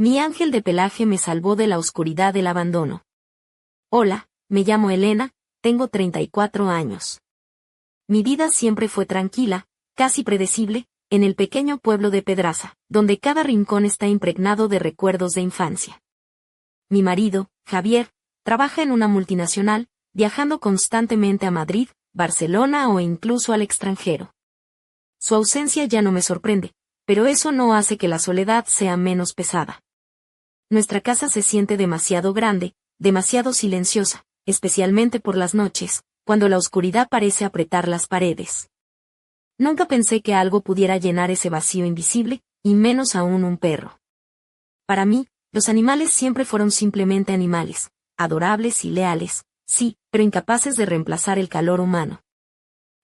Mi ángel de pelaje me salvó de la oscuridad del abandono. Hola, me llamo Elena, tengo 34 años. Mi vida siempre fue tranquila, casi predecible, en el pequeño pueblo de Pedraza, donde cada rincón está impregnado de recuerdos de infancia. Mi marido, Javier, trabaja en una multinacional, viajando constantemente a Madrid, Barcelona o incluso al extranjero. Su ausencia ya no me sorprende, pero eso no hace que la soledad sea menos pesada. Nuestra casa se siente demasiado grande, demasiado silenciosa, especialmente por las noches, cuando la oscuridad parece apretar las paredes. Nunca pensé que algo pudiera llenar ese vacío invisible, y menos aún un perro. Para mí, los animales siempre fueron simplemente animales, adorables y leales, sí, pero incapaces de reemplazar el calor humano.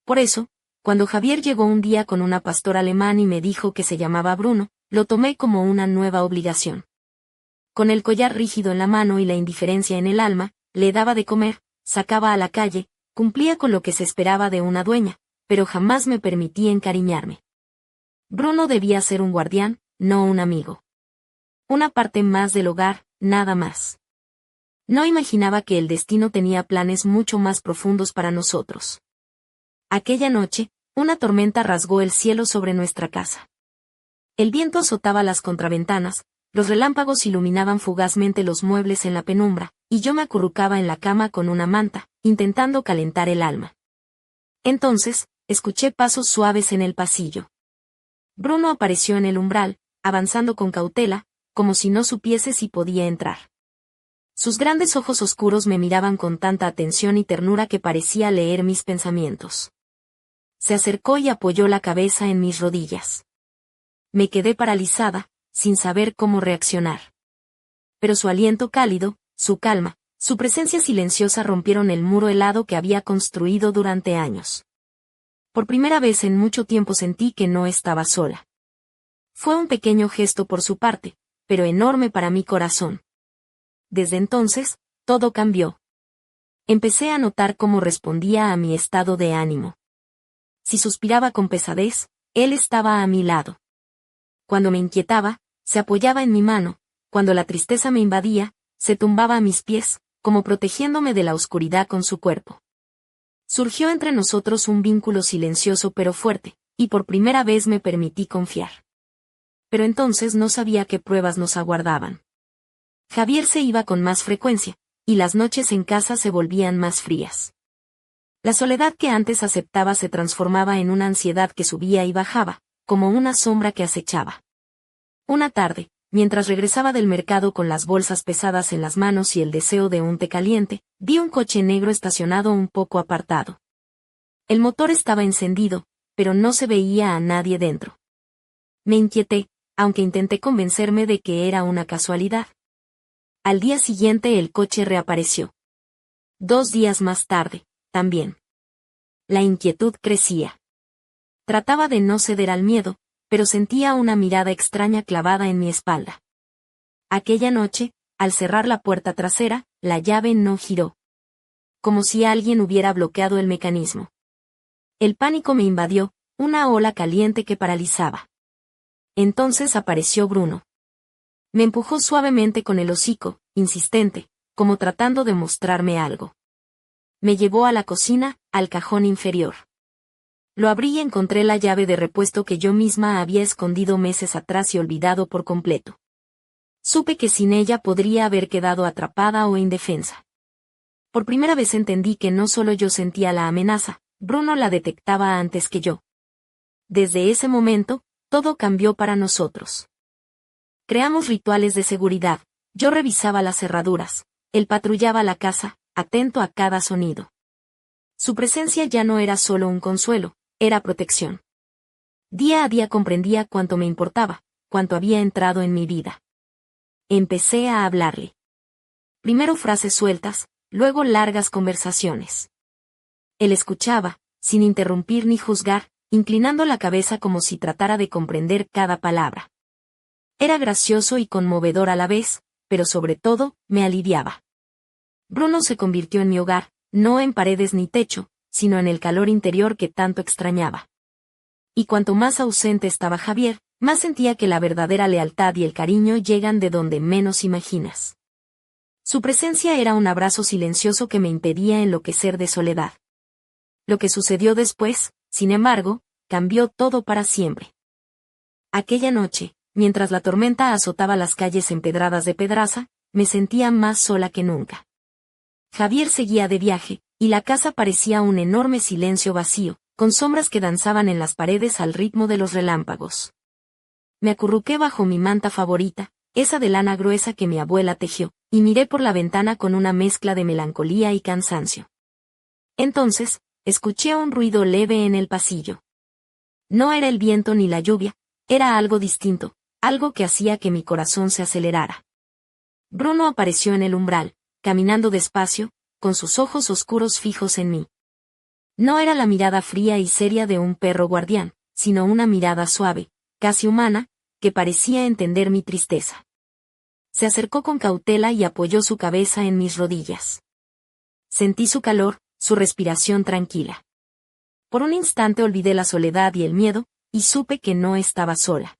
Por eso, cuando Javier llegó un día con una pastor alemán y me dijo que se llamaba Bruno, lo tomé como una nueva obligación. Con el collar rígido en la mano y la indiferencia en el alma, le daba de comer, sacaba a la calle, cumplía con lo que se esperaba de una dueña, pero jamás me permití encariñarme. Bruno debía ser un guardián, no un amigo. Una parte más del hogar, nada más. No imaginaba que el destino tenía planes mucho más profundos para nosotros. Aquella noche, una tormenta rasgó el cielo sobre nuestra casa. El viento azotaba las contraventanas, los relámpagos iluminaban fugazmente los muebles en la penumbra, y yo me acurrucaba en la cama con una manta, intentando calentar el alma. Entonces, escuché pasos suaves en el pasillo. Bruno apareció en el umbral, avanzando con cautela, como si no supiese si podía entrar. Sus grandes ojos oscuros me miraban con tanta atención y ternura que parecía leer mis pensamientos. Se acercó y apoyó la cabeza en mis rodillas. Me quedé paralizada, sin saber cómo reaccionar. Pero su aliento cálido, su calma, su presencia silenciosa rompieron el muro helado que había construido durante años. Por primera vez en mucho tiempo sentí que no estaba sola. Fue un pequeño gesto por su parte, pero enorme para mi corazón. Desde entonces, todo cambió. Empecé a notar cómo respondía a mi estado de ánimo. Si suspiraba con pesadez, él estaba a mi lado. Cuando me inquietaba, se apoyaba en mi mano, cuando la tristeza me invadía, se tumbaba a mis pies, como protegiéndome de la oscuridad con su cuerpo. Surgió entre nosotros un vínculo silencioso pero fuerte, y por primera vez me permití confiar. Pero entonces no sabía qué pruebas nos aguardaban. Javier se iba con más frecuencia, y las noches en casa se volvían más frías. La soledad que antes aceptaba se transformaba en una ansiedad que subía y bajaba, como una sombra que acechaba. Una tarde, mientras regresaba del mercado con las bolsas pesadas en las manos y el deseo de un té caliente, vi un coche negro estacionado un poco apartado. El motor estaba encendido, pero no se veía a nadie dentro. Me inquieté, aunque intenté convencerme de que era una casualidad. Al día siguiente el coche reapareció. 2 días más tarde, también. La inquietud crecía. Trataba de no ceder al miedo, pero sentía una mirada extraña clavada en mi espalda. Aquella noche, al cerrar la puerta trasera, la llave no giró. Como si alguien hubiera bloqueado el mecanismo. El pánico me invadió, una ola caliente que paralizaba. Entonces apareció Bruno. Me empujó suavemente con el hocico, insistente, como tratando de mostrarme algo. Me llevó a la cocina, al cajón inferior. Lo abrí y encontré la llave de repuesto que yo misma había escondido meses atrás y olvidado por completo. Supe que sin ella podría haber quedado atrapada o indefensa. Por primera vez entendí que no solo yo sentía la amenaza, Bruno la detectaba antes que yo. Desde ese momento, todo cambió para nosotros. Creamos rituales de seguridad, yo revisaba las cerraduras, él patrullaba la casa, atento a cada sonido. Su presencia ya no era solo un consuelo, era protección. Día a día comprendía cuánto me importaba, cuánto había entrado en mi vida. Empecé a hablarle. Primero frases sueltas, luego largas conversaciones. Él escuchaba, sin interrumpir ni juzgar, inclinando la cabeza como si tratara de comprender cada palabra. Era gracioso y conmovedor a la vez, pero sobre todo, me aliviaba. Bruno se convirtió en mi hogar, no en paredes ni techo, sino en el calor interior que tanto extrañaba. Y cuanto más ausente estaba Javier, más sentía que la verdadera lealtad y el cariño llegan de donde menos imaginas. Su presencia era un abrazo silencioso que me impedía enloquecer de soledad. Lo que sucedió después, sin embargo, cambió todo para siempre. Aquella noche, mientras la tormenta azotaba las calles empedradas de Pedraza, me sentía más sola que nunca. Javier seguía de viaje, y la casa parecía un enorme silencio vacío, con sombras que danzaban en las paredes al ritmo de los relámpagos. Me acurruqué bajo mi manta favorita, esa de lana gruesa que mi abuela tejió, y miré por la ventana con una mezcla de melancolía y cansancio. Entonces, escuché un ruido leve en el pasillo. No era el viento ni la lluvia, era algo distinto, algo que hacía que mi corazón se acelerara. Bruno apareció en el umbral, caminando despacio, con sus ojos oscuros fijos en mí. No era la mirada fría y seria de un perro guardián, sino una mirada suave, casi humana, que parecía entender mi tristeza. Se acercó con cautela y apoyó su cabeza en mis rodillas. Sentí su calor, su respiración tranquila. Por un instante olvidé la soledad y el miedo, y supe que no estaba sola.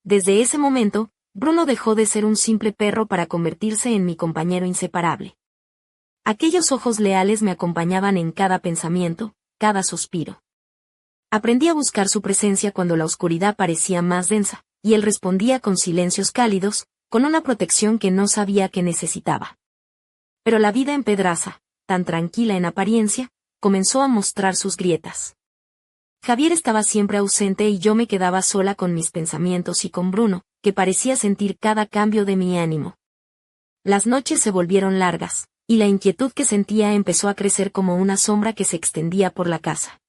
Desde ese momento, Bruno dejó de ser un simple perro para convertirse en mi compañero inseparable. Aquellos ojos leales me acompañaban en cada pensamiento, cada suspiro. Aprendí a buscar su presencia cuando la oscuridad parecía más densa, y él respondía con silencios cálidos, con una protección que no sabía que necesitaba. Pero la vida en Pedraza, tan tranquila en apariencia, comenzó a mostrar sus grietas. Javier estaba siempre ausente y yo me quedaba sola con mis pensamientos y con Bruno, que parecía sentir cada cambio de mi ánimo. Las noches se volvieron largas, y la inquietud que sentía empezó a crecer como una sombra que se extendía por la casa.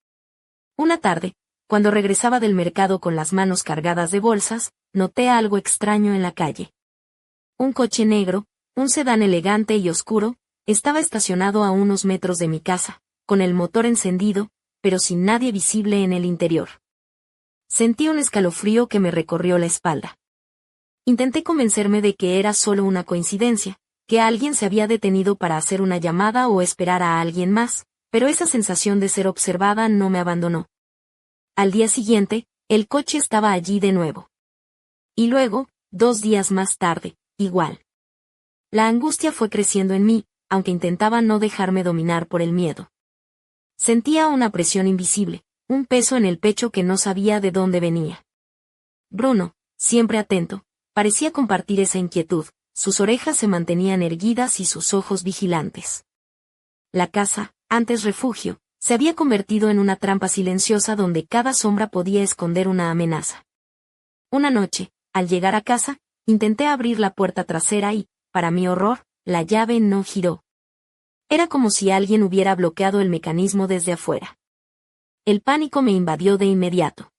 Una tarde, cuando regresaba del mercado con las manos cargadas de bolsas, noté algo extraño en la calle. Un coche negro, un sedán elegante y oscuro, estaba estacionado a unos metros de mi casa, con el motor encendido, pero sin nadie visible en el interior. Sentí un escalofrío que me recorrió la espalda. Intenté convencerme de que era solo una coincidencia, que alguien se había detenido para hacer una llamada o esperar a alguien más, pero esa sensación de ser observada no me abandonó. Al día siguiente, el coche estaba allí de nuevo. Y luego, 2 días más tarde, igual. La angustia fue creciendo en mí, aunque intentaba no dejarme dominar por el miedo. Sentía una presión invisible, un peso en el pecho que no sabía de dónde venía. Bruno, siempre atento, parecía compartir esa inquietud, sus orejas se mantenían erguidas y sus ojos vigilantes. La casa, antes refugio, se había convertido en una trampa silenciosa donde cada sombra podía esconder una amenaza. Una noche, al llegar a casa, intenté abrir la puerta trasera y, para mi horror, la llave no giró. Era como si alguien hubiera bloqueado el mecanismo desde afuera. El pánico me invadió de inmediato.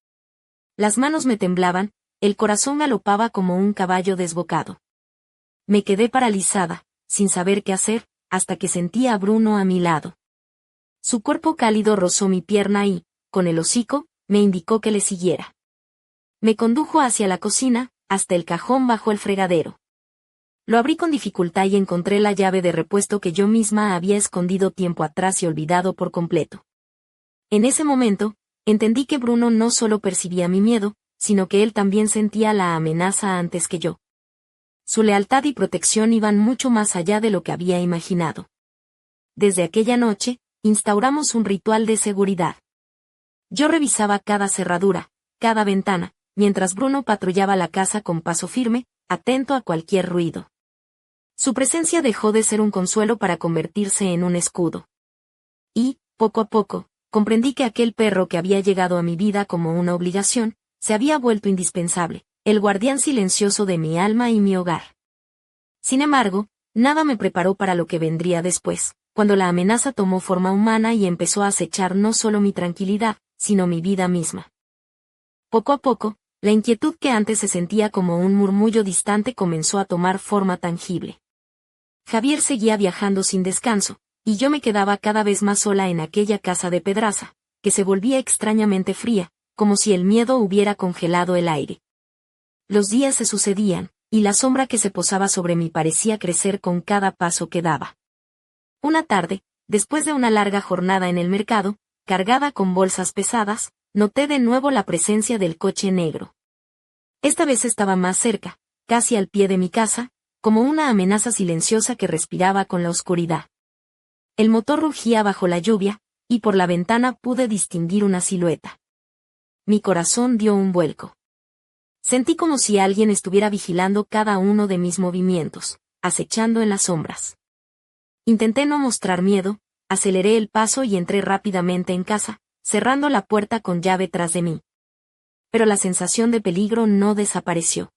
Las manos me temblaban, el corazón galopaba como un caballo desbocado. Me quedé paralizada, sin saber qué hacer, hasta que sentí a Bruno a mi lado. Su cuerpo cálido rozó mi pierna y, con el hocico, me indicó que le siguiera. Me condujo hacia la cocina, hasta el cajón bajo el fregadero. Lo abrí con dificultad y encontré la llave de repuesto que yo misma había escondido tiempo atrás y olvidado por completo. En ese momento, entendí que Bruno no solo percibía mi miedo, sino que él también sentía la amenaza antes que yo. Su lealtad y protección iban mucho más allá de lo que había imaginado. Desde aquella noche, instauramos un ritual de seguridad. Yo revisaba cada cerradura, cada ventana, mientras Bruno patrullaba la casa con paso firme, atento a cualquier ruido. Su presencia dejó de ser un consuelo para convertirse en un escudo. Y, poco a poco, comprendí que aquel perro que había llegado a mi vida como una obligación, se había vuelto indispensable, el guardián silencioso de mi alma y mi hogar. Sin embargo, nada me preparó para lo que vendría después, cuando la amenaza tomó forma humana y empezó a acechar no solo mi tranquilidad, sino mi vida misma. Poco a poco, la inquietud que antes se sentía como un murmullo distante comenzó a tomar forma tangible. Javier seguía viajando sin descanso, y yo me quedaba cada vez más sola en aquella casa de Pedraza, que se volvía extrañamente fría, como si el miedo hubiera congelado el aire. Los días se sucedían, y la sombra que se posaba sobre mí parecía crecer con cada paso que daba. Una tarde, después de una larga jornada en el mercado, cargada con bolsas pesadas, noté de nuevo la presencia del coche negro. Esta vez estaba más cerca, casi al pie de mi casa, como una amenaza silenciosa que respiraba con la oscuridad. El motor rugía bajo la lluvia, y por la ventana pude distinguir una silueta. Mi corazón dio un vuelco. Sentí como si alguien estuviera vigilando cada uno de mis movimientos, acechando en las sombras. Intenté no mostrar miedo, aceleré el paso y entré rápidamente en casa, cerrando la puerta con llave tras de mí. Pero la sensación de peligro no desapareció.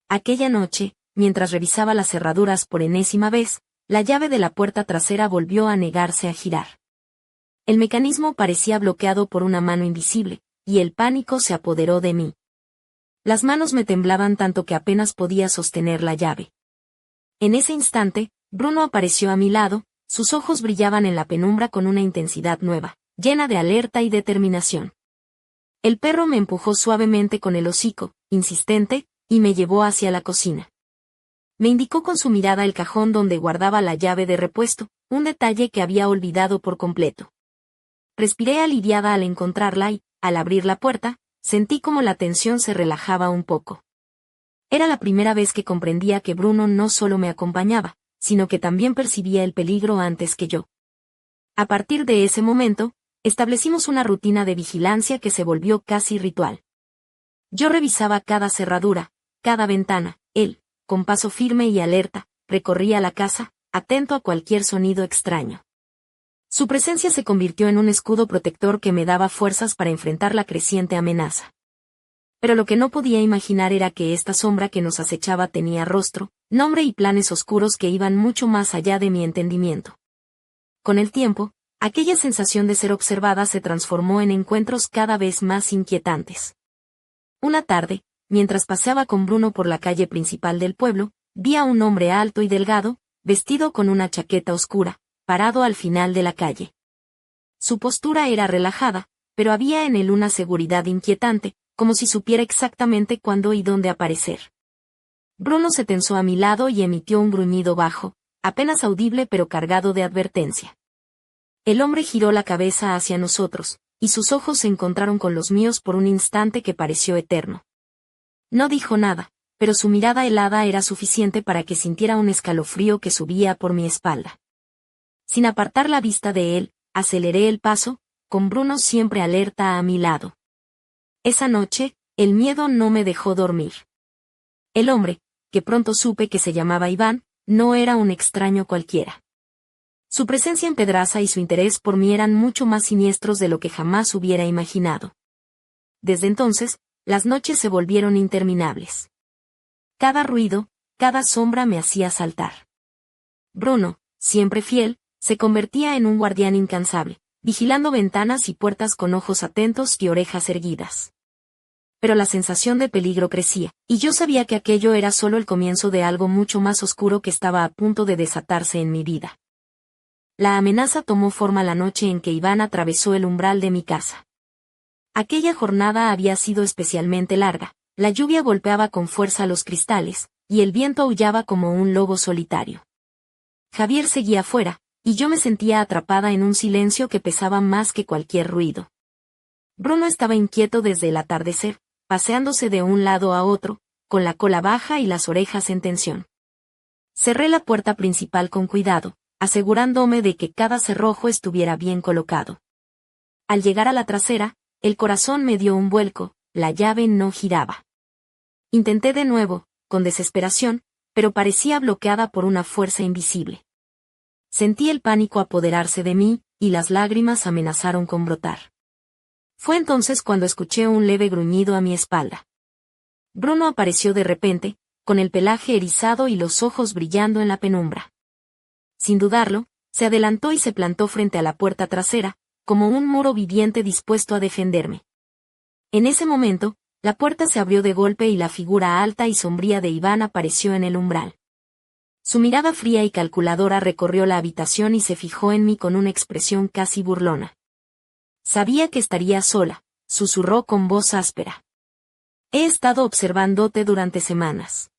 Aquella noche, mientras revisaba las cerraduras por enésima vez, la llave de la puerta trasera volvió a negarse a girar. El mecanismo parecía bloqueado por una mano invisible, y el pánico se apoderó de mí. Las manos me temblaban tanto que apenas podía sostener la llave. En ese instante, Bruno apareció a mi lado, sus ojos brillaban en la penumbra con una intensidad nueva, llena de alerta y determinación. El perro me empujó suavemente con el hocico, insistente, y me llevó hacia la cocina. Me indicó con su mirada el cajón donde guardaba la llave de repuesto, un detalle que había olvidado por completo. Respiré aliviada al encontrarla y, al abrir la puerta, sentí como la tensión se relajaba un poco. Era la primera vez que comprendía que Bruno no solo me acompañaba, sino que también percibía el peligro antes que yo. A partir de ese momento, establecimos una rutina de vigilancia que se volvió casi ritual. Yo revisaba cada cerradura, cada ventana, él, con paso firme y alerta, recorría la casa, atento a cualquier sonido extraño. Su presencia se convirtió en un escudo protector que me daba fuerzas para enfrentar la creciente amenaza. Pero lo que no podía imaginar era que esta sombra que nos acechaba tenía rostro, nombre y planes oscuros que iban mucho más allá de mi entendimiento. Con el tiempo, aquella sensación de ser observada se transformó en encuentros cada vez más inquietantes. Una tarde, mientras paseaba con Bruno por la calle principal del pueblo, vi a un hombre alto y delgado, vestido con una chaqueta oscura, parado al final de la calle. Su postura era relajada, pero había en él una seguridad inquietante, como si supiera exactamente cuándo y dónde aparecer. Bruno se tensó a mi lado y emitió un gruñido bajo, apenas audible pero cargado de advertencia. El hombre giró la cabeza hacia nosotros, y sus ojos se encontraron con los míos por un instante que pareció eterno. No dijo nada, pero su mirada helada era suficiente para que sintiera un escalofrío que subía por mi espalda. Sin apartar la vista de él, aceleré el paso, con Bruno siempre alerta a mi lado. Esa noche, el miedo no me dejó dormir. El hombre, que pronto supe que se llamaba Iván, no era un extraño cualquiera. Su presencia en Pedraza y su interés por mí eran mucho más siniestros de lo que jamás hubiera imaginado. Desde entonces, las noches se volvieron interminables. Cada ruido, cada sombra me hacía saltar. Bruno, siempre fiel, se convertía en un guardián incansable, vigilando ventanas y puertas con ojos atentos y orejas erguidas. Pero la sensación de peligro crecía, y yo sabía que aquello era solo el comienzo de algo mucho más oscuro que estaba a punto de desatarse en mi vida. La amenaza tomó forma la noche en que Iván atravesó el umbral de mi casa. Aquella jornada había sido especialmente larga, la lluvia golpeaba con fuerza los cristales, y el viento aullaba como un lobo solitario. Javier seguía fuera, y yo me sentía atrapada en un silencio que pesaba más que cualquier ruido. Bruno estaba inquieto desde el atardecer, paseándose de un lado a otro, con la cola baja y las orejas en tensión. Cerré la puerta principal con cuidado, asegurándome de que cada cerrojo estuviera bien colocado. Al llegar a la trasera, el corazón me dio un vuelco, la llave no giraba. Intenté de nuevo, con desesperación, pero parecía bloqueada por una fuerza invisible. Sentí el pánico apoderarse de mí, y las lágrimas amenazaron con brotar. Fue entonces cuando escuché un leve gruñido a mi espalda. Bruno apareció de repente, con el pelaje erizado y los ojos brillando en la penumbra. Sin dudarlo, se adelantó y se plantó frente a la puerta trasera, como un muro viviente dispuesto a defenderme. En ese momento, la puerta se abrió de golpe y la figura alta y sombría de Iván apareció en el umbral. Su mirada fría y calculadora recorrió la habitación y se fijó en mí con una expresión casi burlona. Sabía que estaría sola, susurró con voz áspera. He estado observándote durante semanas.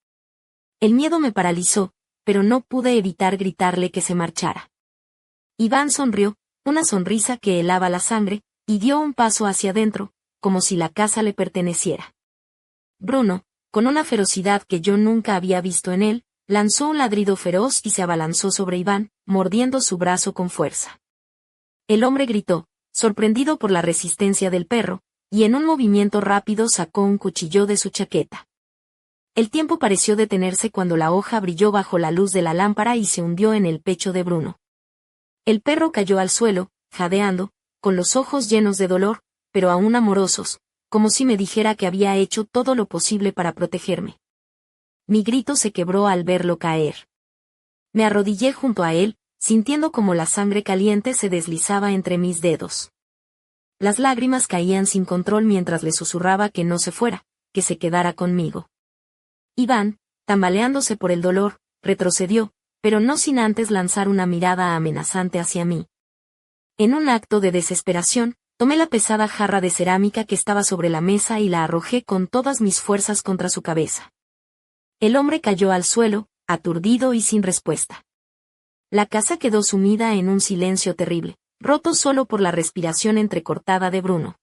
El miedo me paralizó, pero no pude evitar gritarle que se marchara. Iván sonrió, una sonrisa que helaba la sangre, y dio un paso hacia adentro, como si la casa le perteneciera. Bruno, con una ferocidad que yo nunca había visto en él, lanzó un ladrido feroz y se abalanzó sobre Iván, mordiendo su brazo con fuerza. El hombre gritó, sorprendido por la resistencia del perro, y en un movimiento rápido sacó un cuchillo de su chaqueta. El tiempo pareció detenerse cuando la hoja brilló bajo la luz de la lámpara y se hundió en el pecho de Bruno. El perro cayó al suelo, jadeando, con los ojos llenos de dolor, pero aún amorosos, como si me dijera que había hecho todo lo posible para protegerme. Mi grito se quebró al verlo caer. Me arrodillé junto a él, sintiendo como la sangre caliente se deslizaba entre mis dedos. Las lágrimas caían sin control mientras le susurraba que no se fuera, que se quedara conmigo. Iván, tambaleándose por el dolor, retrocedió, pero no sin antes lanzar una mirada amenazante hacia mí. En un acto de desesperación, tomé la pesada jarra de cerámica que estaba sobre la mesa y la arrojé con todas mis fuerzas contra su cabeza. El hombre cayó al suelo, aturdido y sin respuesta. La casa quedó sumida en un silencio terrible, roto solo por la respiración entrecortada de Bruno.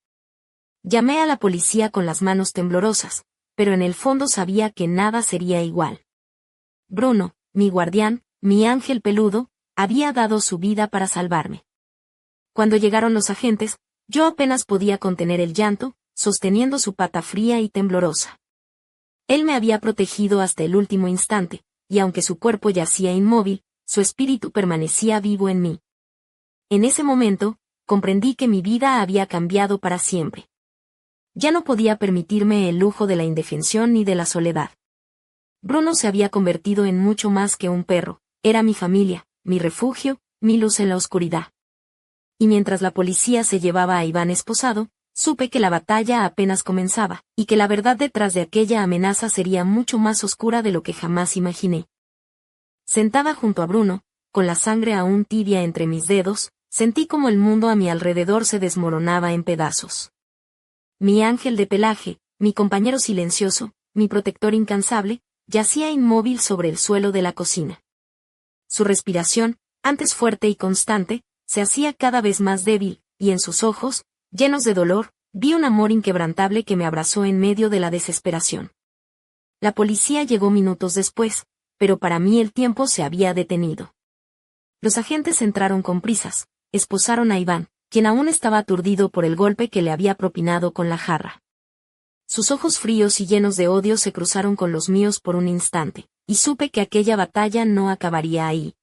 Llamé a la policía con las manos temblorosas, pero en el fondo sabía que nada sería igual. Bruno, mi guardián, mi ángel peludo, había dado su vida para salvarme. Cuando llegaron los agentes, yo apenas podía contener el llanto, sosteniendo su pata fría y temblorosa. Él me había protegido hasta el último instante, y aunque su cuerpo yacía inmóvil, su espíritu permanecía vivo en mí. En ese momento, comprendí que mi vida había cambiado para siempre. Ya no podía permitirme el lujo de la indefensión ni de la soledad. Bruno se había convertido en mucho más que un perro, era mi familia, mi refugio, mi luz en la oscuridad. Y mientras la policía se llevaba a Iván esposado, supe que la batalla apenas comenzaba, y que la verdad detrás de aquella amenaza sería mucho más oscura de lo que jamás imaginé. Sentada junto a Bruno, con la sangre aún tibia entre mis dedos, sentí como el mundo a mi alrededor se desmoronaba en pedazos. Mi ángel de pelaje, mi compañero silencioso, mi protector incansable, yacía inmóvil sobre el suelo de la cocina. Su respiración, antes fuerte y constante, se hacía cada vez más débil, y en sus ojos, llenos de dolor, vi un amor inquebrantable que me abrazó en medio de la desesperación. La policía llegó minutos después, pero para mí el tiempo se había detenido. Los agentes entraron con prisas, esposaron a Iván, quien aún estaba aturdido por el golpe que le había propinado con la jarra. Sus ojos fríos y llenos de odio se cruzaron con los míos por un instante, y supe que aquella batalla no acabaría ahí.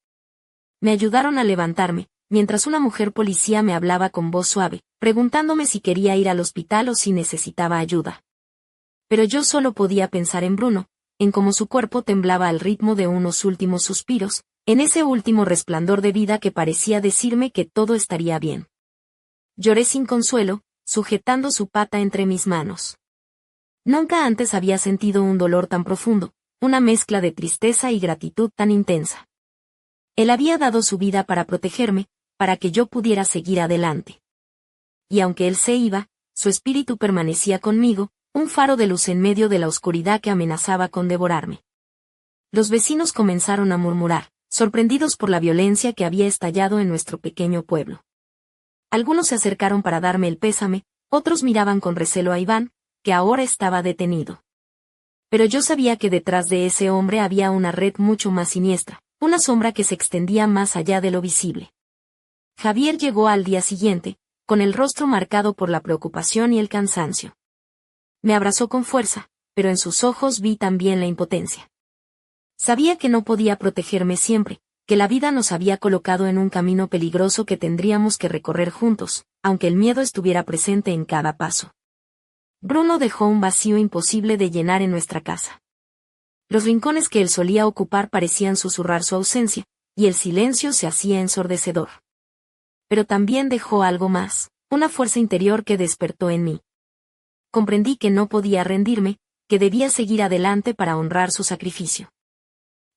Me ayudaron a levantarme, mientras una mujer policía me hablaba con voz suave, preguntándome si quería ir al hospital o si necesitaba ayuda. Pero yo solo podía pensar en Bruno, en cómo su cuerpo temblaba al ritmo de unos últimos suspiros, en ese último resplandor de vida que parecía decirme que todo estaría bien. Lloré sin consuelo, sujetando su pata entre mis manos. Nunca antes había sentido un dolor tan profundo, una mezcla de tristeza y gratitud tan intensa. Él había dado su vida para protegerme, para que yo pudiera seguir adelante. Y aunque él se iba, su espíritu permanecía conmigo, un faro de luz en medio de la oscuridad que amenazaba con devorarme. Los vecinos comenzaron a murmurar, sorprendidos por la violencia que había estallado en nuestro pequeño pueblo. Algunos se acercaron para darme el pésame, otros miraban con recelo a Iván, que ahora estaba detenido. Pero yo sabía que detrás de ese hombre había una red mucho más siniestra, una sombra que se extendía más allá de lo visible. Javier llegó al día siguiente, con el rostro marcado por la preocupación y el cansancio. Me abrazó con fuerza, pero en sus ojos vi también la impotencia. Sabía que no podía protegerme siempre, que la vida nos había colocado en un camino peligroso que tendríamos que recorrer juntos, aunque el miedo estuviera presente en cada paso. Bruno dejó un vacío imposible de llenar en nuestra casa. Los rincones que él solía ocupar parecían susurrar su ausencia, y el silencio se hacía ensordecedor. Pero también dejó algo más, una fuerza interior que despertó en mí. Comprendí que no podía rendirme, que debía seguir adelante para honrar su sacrificio.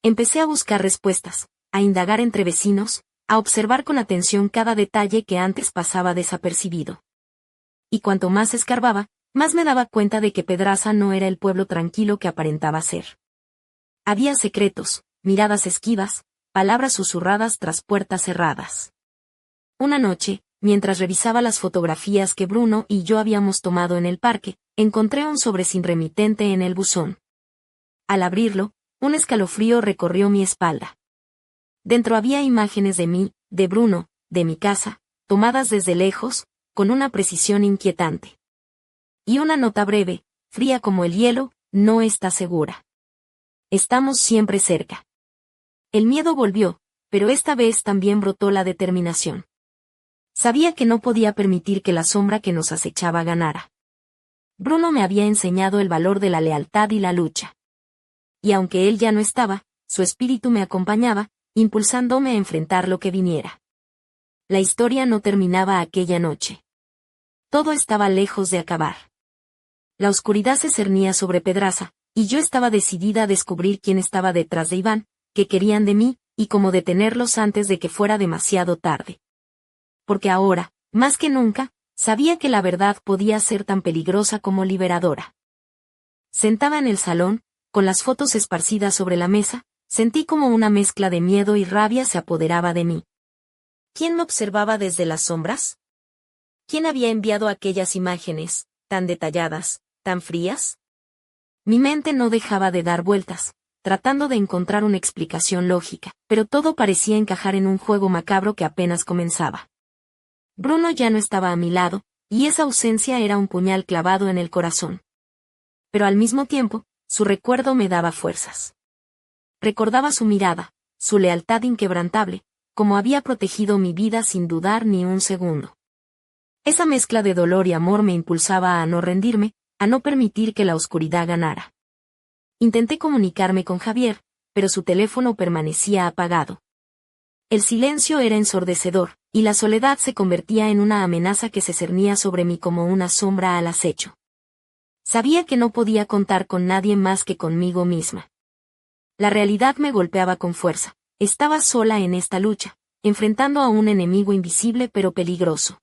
Empecé a buscar respuestas, a indagar entre vecinos, a observar con atención cada detalle que antes pasaba desapercibido. Y cuanto más escarbaba, más me daba cuenta de que Pedraza no era el pueblo tranquilo que aparentaba ser. Había secretos, miradas esquivas, palabras susurradas tras puertas cerradas. Una noche, mientras revisaba las fotografías que Bruno y yo habíamos tomado en el parque, encontré un sobre sin remitente en el buzón. Al abrirlo, un escalofrío recorrió mi espalda. Dentro había imágenes de mí, de Bruno, de mi casa, tomadas desde lejos, con una precisión inquietante. Y una nota breve, fría como el hielo: no está segura. Estamos siempre cerca. El miedo volvió, pero esta vez también brotó la determinación. Sabía que no podía permitir que la sombra que nos acechaba ganara. Bruno me había enseñado el valor de la lealtad y la lucha. Y aunque él ya no estaba, su espíritu me acompañaba, impulsándome a enfrentar lo que viniera. La historia no terminaba aquella noche. Todo estaba lejos de acabar. La oscuridad se cernía sobre Pedraza, y yo estaba decidida a descubrir quién estaba detrás de Iván, qué querían de mí, y cómo detenerlos antes de que fuera demasiado tarde. Porque ahora, más que nunca, sabía que la verdad podía ser tan peligrosa como liberadora. Sentada en el salón, con las fotos esparcidas sobre la mesa, sentí como una mezcla de miedo y rabia se apoderaba de mí. ¿Quién me observaba desde las sombras? ¿Quién había enviado aquellas imágenes, tan detalladas, tan frías? Mi mente no dejaba de dar vueltas, tratando de encontrar una explicación lógica, pero todo parecía encajar en un juego macabro que apenas comenzaba. Bruno ya no estaba a mi lado, y esa ausencia era un puñal clavado en el corazón. Pero al mismo tiempo, su recuerdo me daba fuerzas. Recordaba su mirada, su lealtad inquebrantable, como había protegido mi vida sin dudar ni un segundo. Esa mezcla de dolor y amor me impulsaba a no rendirme, a no permitir que la oscuridad ganara. Intenté comunicarme con Javier, pero su teléfono permanecía apagado. El silencio era ensordecedor, y la soledad se convertía en una amenaza que se cernía sobre mí como una sombra al acecho. Sabía que no podía contar con nadie más que conmigo misma. La realidad me golpeaba con fuerza. Estaba sola en esta lucha, enfrentando a un enemigo invisible pero peligroso.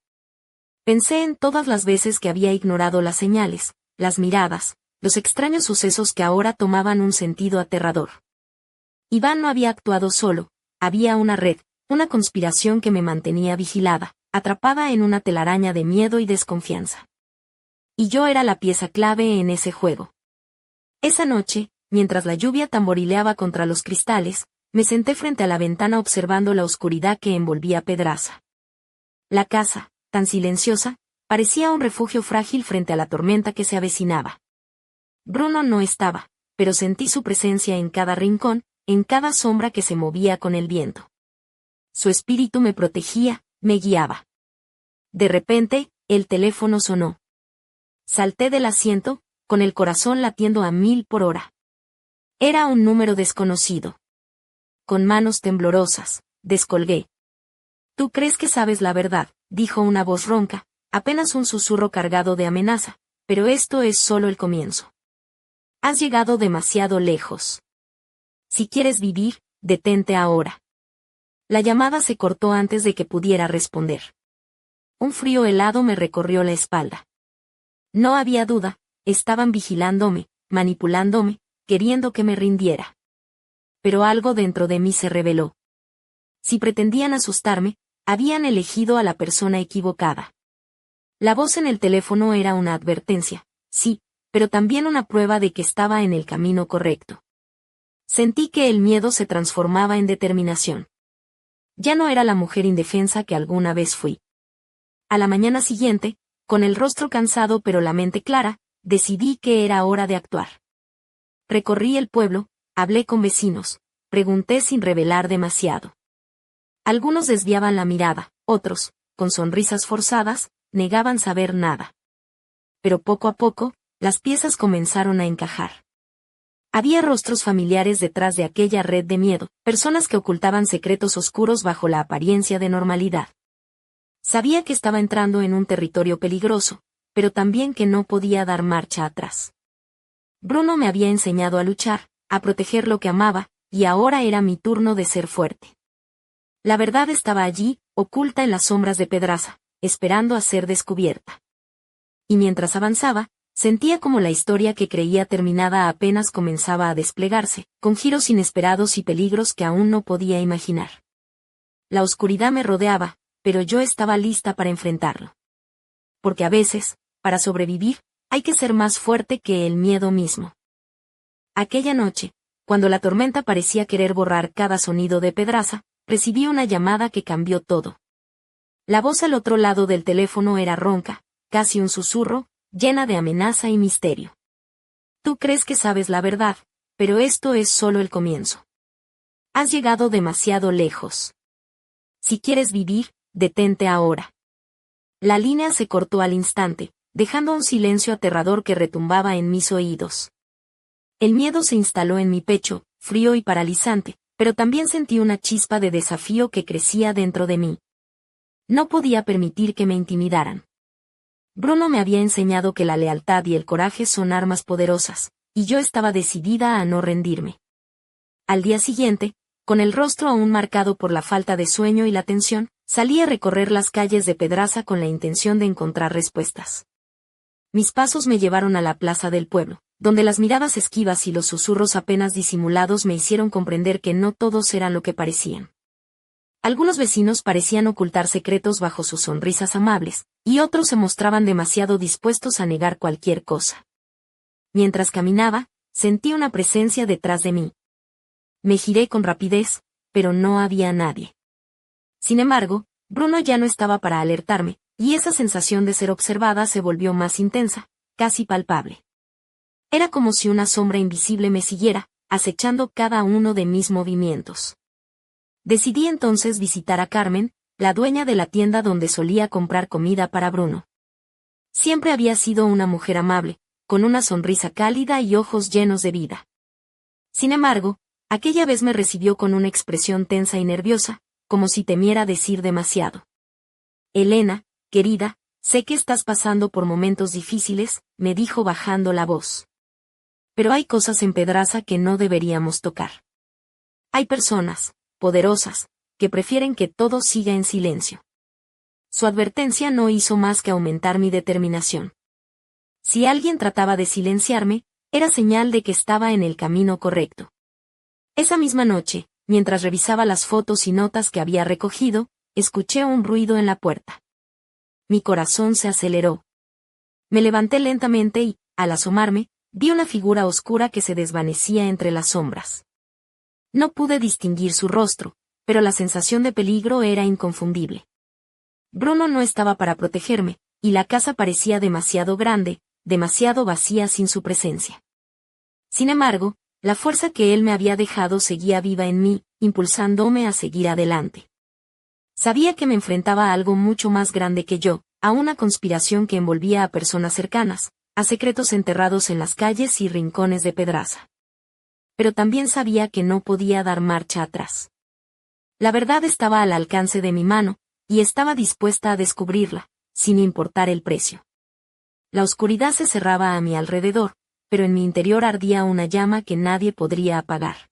Pensé en todas las veces que había ignorado las señales, las miradas, los extraños sucesos que ahora tomaban un sentido aterrador. Iván no había actuado solo, había una red, una conspiración que me mantenía vigilada, atrapada en una telaraña de miedo y desconfianza. Y yo era la pieza clave en ese juego. Esa noche, mientras la lluvia tamborileaba contra los cristales, me senté frente a la ventana observando la oscuridad que envolvía Pedraza. La casa, tan silenciosa, parecía un refugio frágil frente a la tormenta que se avecinaba. Bruno no estaba, pero sentí su presencia en cada rincón, en cada sombra que se movía con el viento. Su espíritu me protegía, me guiaba. De repente, el teléfono sonó. Salté del asiento, con el corazón latiendo a 1000 por hora. Era un número desconocido. Con manos temblorosas, descolgué. «Tú crees que sabes la verdad», dijo una voz ronca, apenas un susurro cargado de amenaza, «pero esto es solo el comienzo. Has llegado demasiado lejos. Si quieres vivir, detente ahora». La llamada se cortó antes de que pudiera responder. Un frío helado me recorrió la espalda. No había duda, estaban vigilándome, manipulándome, queriendo que me rindiera. Pero algo dentro de mí se rebeló. Si pretendían asustarme, habían elegido a la persona equivocada. La voz en el teléfono era una advertencia, sí, pero también una prueba de que estaba en el camino correcto. Sentí que el miedo se transformaba en determinación. Ya no era la mujer indefensa que alguna vez fui. A la mañana siguiente, con el rostro cansado pero la mente clara, decidí que era hora de actuar. Recorrí el pueblo, hablé con vecinos, pregunté sin revelar demasiado. Algunos desviaban la mirada, otros, con sonrisas forzadas, negaban saber nada. Pero poco a poco, las piezas comenzaron a encajar. Había rostros familiares detrás de aquella red de miedo, personas que ocultaban secretos oscuros bajo la apariencia de normalidad. Sabía que estaba entrando en un territorio peligroso, pero también que no podía dar marcha atrás. Bruno me había enseñado a luchar, a proteger lo que amaba, y ahora era mi turno de ser fuerte. La verdad estaba allí, oculta en las sombras de Pedraza, esperando a ser descubierta. Y mientras avanzaba, sentía como la historia que creía terminada apenas comenzaba a desplegarse, con giros inesperados y peligros que aún no podía imaginar. La oscuridad me rodeaba, pero yo estaba lista para enfrentarlo. Porque a veces, para sobrevivir, hay que ser más fuerte que el miedo mismo. Aquella noche, cuando la tormenta parecía querer borrar cada sonido de Pedraza, recibí una llamada que cambió todo. La voz al otro lado del teléfono era ronca, casi un susurro, llena de amenaza y misterio. Tú crees que sabes la verdad, pero esto es solo el comienzo. Has llegado demasiado lejos. Si quieres vivir, detente ahora. La línea se cortó al instante, dejando un silencio aterrador que retumbaba en mis oídos. El miedo se instaló en mi pecho, frío y paralizante, pero también sentí una chispa de desafío que crecía dentro de mí. No podía permitir que me intimidaran. Bruno me había enseñado que la lealtad y el coraje son armas poderosas, y yo estaba decidida a no rendirme. Al día siguiente, con el rostro aún marcado por la falta de sueño y la tensión, salí a recorrer las calles de Pedraza con la intención de encontrar respuestas. Mis pasos me llevaron a la plaza del pueblo, donde las miradas esquivas y los susurros apenas disimulados me hicieron comprender que no todos eran lo que parecían. Algunos vecinos parecían ocultar secretos bajo sus sonrisas amables, y otros se mostraban demasiado dispuestos a negar cualquier cosa. Mientras caminaba, sentí una presencia detrás de mí. Me giré con rapidez, pero no había nadie. Sin embargo, Bruno ya no estaba para alertarme, y esa sensación de ser observada se volvió más intensa, casi palpable. Era como si una sombra invisible me siguiera, acechando cada uno de mis movimientos. Decidí entonces visitar a Carmen, la dueña de la tienda donde solía comprar comida para Bruno. Siempre había sido una mujer amable, con una sonrisa cálida y ojos llenos de vida. Sin embargo, aquella vez me recibió con una expresión tensa y nerviosa, como si temiera decir demasiado. Elena, querida, sé que estás pasando por momentos difíciles, me dijo bajando la voz. Pero hay cosas en Pedraza que no deberíamos tocar. Hay personas, poderosas, que prefieren que todo siga en silencio. Su advertencia no hizo más que aumentar mi determinación. Si alguien trataba de silenciarme, era señal de que estaba en el camino correcto. Esa misma noche, mientras revisaba las fotos y notas que había recogido, escuché un ruido en la puerta. Mi corazón se aceleró. Me levanté lentamente y, al asomarme, vi una figura oscura que se desvanecía entre las sombras. No pude distinguir su rostro, pero la sensación de peligro era inconfundible. Bruno no estaba para protegerme, y la casa parecía demasiado grande, demasiado vacía sin su presencia. Sin embargo, la fuerza que él me había dejado seguía viva en mí, impulsándome a seguir adelante. Sabía que me enfrentaba a algo mucho más grande que yo, a una conspiración que envolvía a personas cercanas, a secretos enterrados en las calles y rincones de Pedraza. Pero también sabía que no podía dar marcha atrás. La verdad estaba al alcance de mi mano, y estaba dispuesta a descubrirla, sin importar el precio. La oscuridad se cerraba a mi alrededor, pero en mi interior ardía una llama que nadie podría apagar.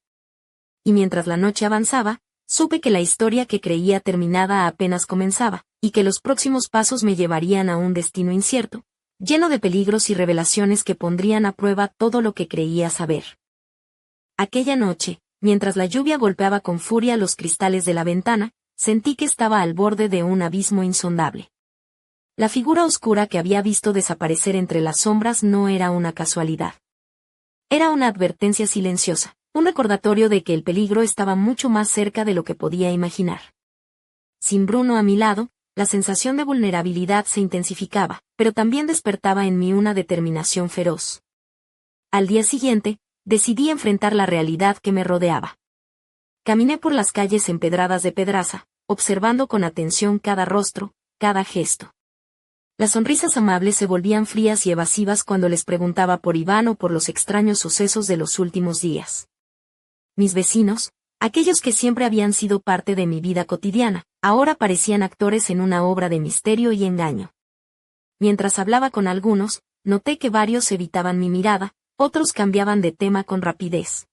Y mientras la noche avanzaba, supe que la historia que creía terminada apenas comenzaba, y que los próximos pasos me llevarían a un destino incierto, lleno de peligros y revelaciones que pondrían a prueba todo lo que creía saber. Aquella noche, mientras la lluvia golpeaba con furia los cristales de la ventana, sentí que estaba al borde de un abismo insondable. La figura oscura que había visto desaparecer entre las sombras no era una casualidad. Era una advertencia silenciosa, un recordatorio de que el peligro estaba mucho más cerca de lo que podía imaginar. Sin Bruno a mi lado, la sensación de vulnerabilidad se intensificaba, pero también despertaba en mí una determinación feroz. Al día siguiente, decidí enfrentar la realidad que me rodeaba. Caminé por las calles empedradas de Pedraza, observando con atención cada rostro, cada gesto. Las sonrisas amables se volvían frías y evasivas cuando les preguntaba por Iván o por los extraños sucesos de los últimos días. Mis vecinos, aquellos que siempre habían sido parte de mi vida cotidiana, ahora parecían actores en una obra de misterio y engaño. Mientras hablaba con algunos, noté que varios evitaban mi mirada, otros cambiaban de tema con rapidez.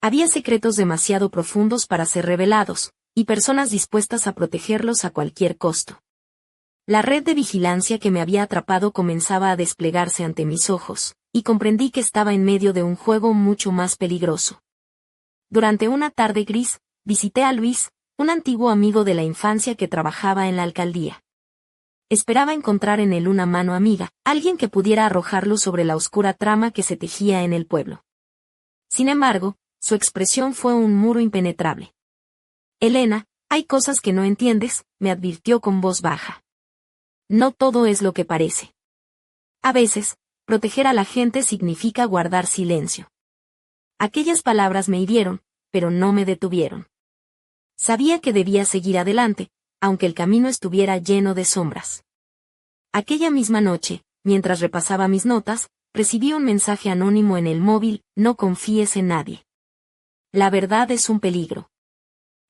Había secretos demasiado profundos para ser revelados, y personas dispuestas a protegerlos a cualquier costo. La red de vigilancia que me había atrapado comenzaba a desplegarse ante mis ojos, y comprendí que estaba en medio de un juego mucho más peligroso. Durante una tarde gris, visité a Luis, un antiguo amigo de la infancia que trabajaba en la alcaldía. Esperaba encontrar en él una mano amiga, alguien que pudiera arrojar luz sobre la oscura trama que se tejía en el pueblo. Sin embargo, su expresión fue un muro impenetrable. Elena, hay cosas que no entiendes, me advirtió con voz baja. No todo es lo que parece. A veces, proteger a la gente significa guardar silencio. Aquellas palabras me hirieron, pero no me detuvieron. Sabía que debía seguir adelante, aunque el camino estuviera lleno de sombras. Aquella misma noche, mientras repasaba mis notas, recibí un mensaje anónimo en el móvil: no confíes en nadie. La verdad es un peligro.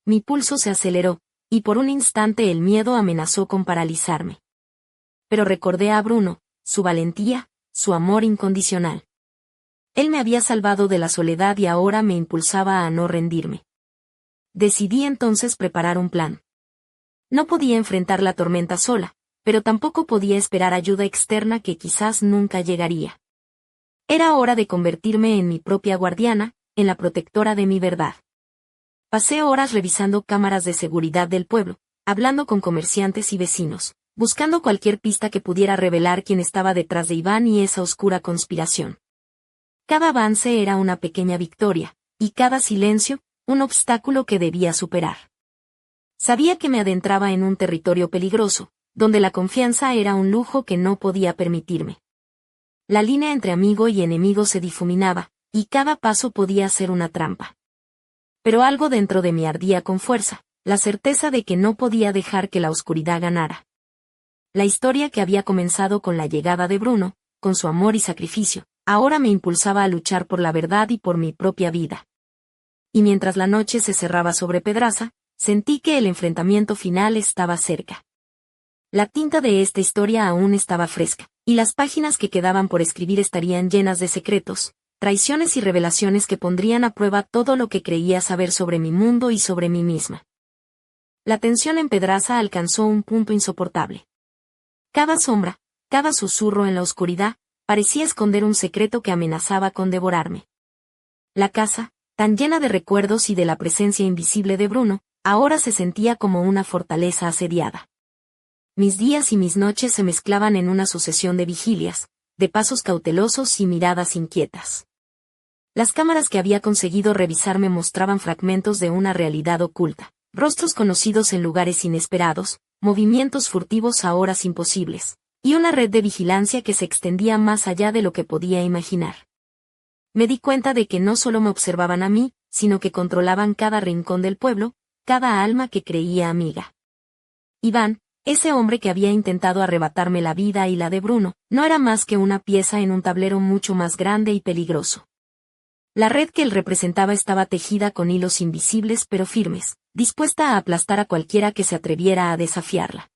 Mi pulso se aceleró, y por un instante el miedo amenazó con paralizarme. Pero recordé a Bruno, su valentía, su amor incondicional. Él me había salvado de la soledad y ahora me impulsaba a no rendirme. Decidí entonces preparar un plan. No podía enfrentar la tormenta sola, pero tampoco podía esperar ayuda externa que quizás nunca llegaría. Era hora de convertirme en mi propia guardiana, en la protectora de mi verdad. Pasé horas revisando cámaras de seguridad del pueblo, hablando con comerciantes y vecinos, buscando cualquier pista que pudiera revelar quién estaba detrás de Iván y esa oscura conspiración. Cada avance era una pequeña victoria, y cada silencio, un obstáculo que debía superar. Sabía que me adentraba en un territorio peligroso, donde la confianza era un lujo que no podía permitirme. La línea entre amigo y enemigo se difuminaba, y cada paso podía ser una trampa. Pero algo dentro de mí ardía con fuerza, la certeza de que no podía dejar que la oscuridad ganara. La historia que había comenzado con la llegada de Bruno, con su amor y sacrificio, ahora me impulsaba a luchar por la verdad y por mi propia vida. Y mientras la noche se cerraba sobre Pedraza, sentí que el enfrentamiento final estaba cerca. La tinta de esta historia aún estaba fresca, y las páginas que quedaban por escribir estarían llenas de secretos, traiciones y revelaciones que pondrían a prueba todo lo que creía saber sobre mi mundo y sobre mí misma. La tensión en Pedraza alcanzó un punto insoportable. Cada sombra, cada susurro en la oscuridad, parecía esconder un secreto que amenazaba con devorarme. La casa, tan llena de recuerdos y de la presencia invisible de Bruno, ahora se sentía como una fortaleza asediada. Mis días y mis noches se mezclaban en una sucesión de vigilias, de pasos cautelosos y miradas inquietas. Las cámaras que había conseguido revisar me mostraban fragmentos de una realidad oculta, rostros conocidos en lugares inesperados, movimientos furtivos a horas imposibles, y una red de vigilancia que se extendía más allá de lo que podía imaginar. Me di cuenta de que no solo me observaban a mí, sino que controlaban cada rincón del pueblo, cada alma que creía amiga. Iván, ese hombre que había intentado arrebatarme la vida y la de Bruno, no era más que una pieza en un tablero mucho más grande y peligroso. La red que él representaba estaba tejida con hilos invisibles pero firmes, dispuesta a aplastar a cualquiera que se atreviera a desafiarla.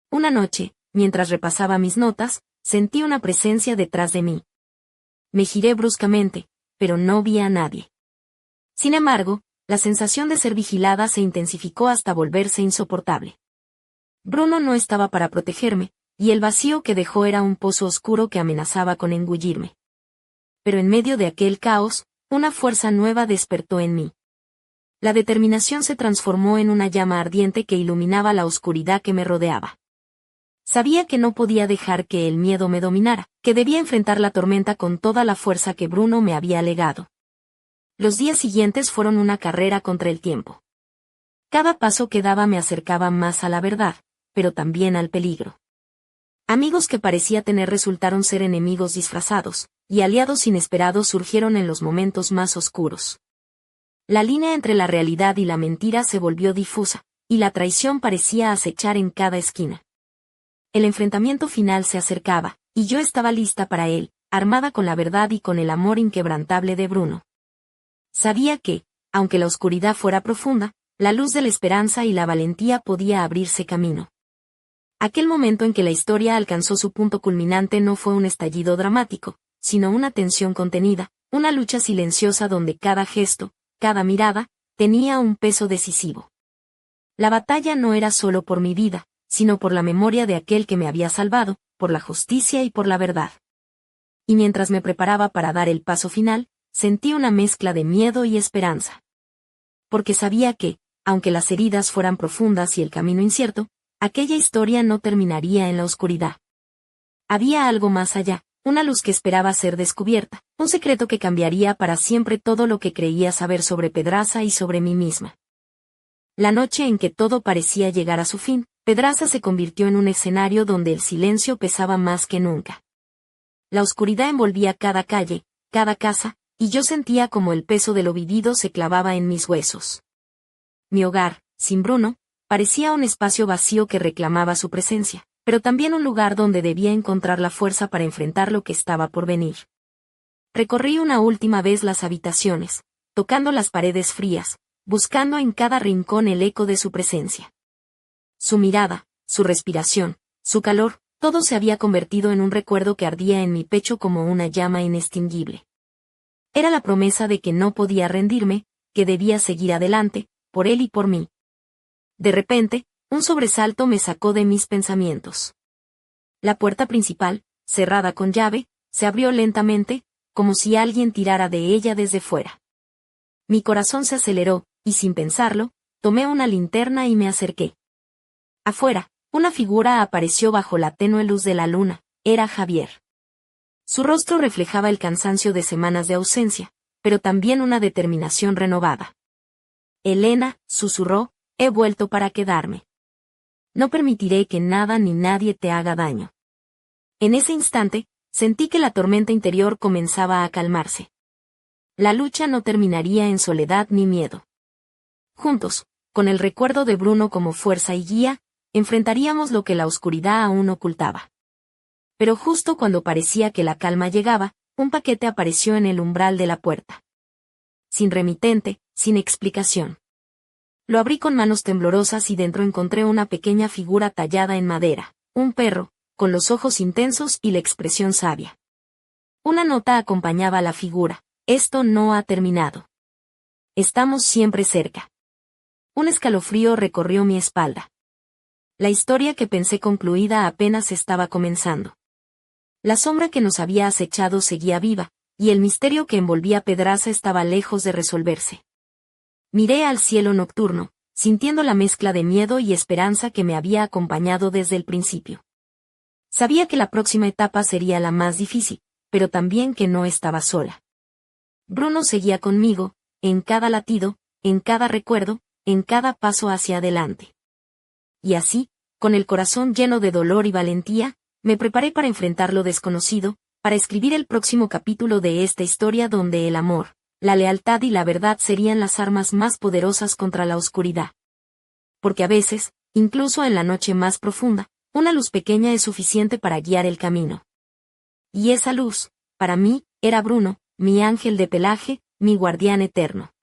Una noche, mientras repasaba mis notas, sentí una presencia detrás de mí. Me giré bruscamente, pero no vi a nadie. Sin embargo, la sensación de ser vigilada se intensificó hasta volverse insoportable. Bruno no estaba para protegerme, y el vacío que dejó era un pozo oscuro que amenazaba con engullirme. Pero en medio de aquel caos, una fuerza nueva despertó en mí. La determinación se transformó en una llama ardiente que iluminaba la oscuridad que me rodeaba. Sabía que no podía dejar que el miedo me dominara, que debía enfrentar la tormenta con toda la fuerza que Bruno me había legado. Los días siguientes fueron una carrera contra el tiempo. Cada paso que daba me acercaba más a la verdad, pero también al peligro. Amigos que parecía tener resultaron ser enemigos disfrazados, y aliados inesperados surgieron en los momentos más oscuros. La línea entre la realidad y la mentira se volvió difusa, y la traición parecía acechar en cada esquina. El enfrentamiento final se acercaba, y yo estaba lista para él, armada con la verdad y con el amor inquebrantable de Bruno. Sabía que, aunque la oscuridad fuera profunda, la luz de la esperanza y la valentía podía abrirse camino. Aquel momento en que la historia alcanzó su punto culminante no fue un estallido dramático, sino una tensión contenida, una lucha silenciosa donde cada gesto, cada mirada, tenía un peso decisivo. La batalla no era solo por mi vida, sino por la memoria de aquel que me había salvado, por la justicia y por la verdad. Y mientras me preparaba para dar el paso final, sentí una mezcla de miedo y esperanza. Porque sabía que, aunque las heridas fueran profundas y el camino incierto, aquella historia no terminaría en la oscuridad. Había algo más allá, una luz que esperaba ser descubierta, un secreto que cambiaría para siempre todo lo que creía saber sobre Pedraza y sobre mí misma. La noche en que todo parecía llegar a su fin, Pedraza se convirtió en un escenario donde el silencio pesaba más que nunca. La oscuridad envolvía cada calle, cada casa, y yo sentía como el peso de lo vivido se clavaba en mis huesos. Mi hogar, sin Bruno, parecía un espacio vacío que reclamaba su presencia, pero también un lugar donde debía encontrar la fuerza para enfrentar lo que estaba por venir. Recorrí una última vez las habitaciones, tocando las paredes frías, buscando en cada rincón el eco de su presencia. Su mirada, su respiración, su calor, todo se había convertido en un recuerdo que ardía en mi pecho como una llama inextinguible. Era la promesa de que no podía rendirme, que debía seguir adelante, por él y por mí. De repente, un sobresalto me sacó de mis pensamientos. La puerta principal, cerrada con llave, se abrió lentamente, como si alguien tirara de ella desde fuera. Mi corazón se aceleró, y sin pensarlo, tomé una linterna y me acerqué. Afuera, una figura apareció bajo la tenue luz de la luna, era Javier. Su rostro reflejaba el cansancio de semanas de ausencia, pero también una determinación renovada. Elena, susurró, he vuelto para quedarme. No permitiré que nada ni nadie te haga daño. En ese instante, sentí que la tormenta interior comenzaba a calmarse. La lucha no terminaría en soledad ni miedo. Juntos, con el recuerdo de Bruno como fuerza y guía, enfrentaríamos lo que la oscuridad aún ocultaba. Pero justo cuando parecía que la calma llegaba, un paquete apareció en el umbral de la puerta. Sin remitente, sin explicación. Lo abrí con manos temblorosas y dentro encontré una pequeña figura tallada en madera, un perro, con los ojos intensos y la expresión sabia. Una nota acompañaba a la figura, esto no ha terminado. Estamos siempre cerca. Un escalofrío recorrió mi espalda. La historia que pensé concluida apenas estaba comenzando. La sombra que nos había acechado seguía viva, y el misterio que envolvía Pedraza estaba lejos de resolverse. Miré al cielo nocturno, sintiendo la mezcla de miedo y esperanza que me había acompañado desde el principio. Sabía que la próxima etapa sería la más difícil, pero también que no estaba sola. Bruno seguía conmigo, en cada latido, en cada recuerdo, en cada paso hacia adelante. Y así, con el corazón lleno de dolor y valentía, me preparé para enfrentar lo desconocido, para escribir el próximo capítulo de esta historia donde el amor, la lealtad y la verdad serían las armas más poderosas contra la oscuridad. Porque a veces, incluso en la noche más profunda, una luz pequeña es suficiente para guiar el camino. Y esa luz, para mí, era Bruno, mi ángel de pelaje, mi guardián eterno.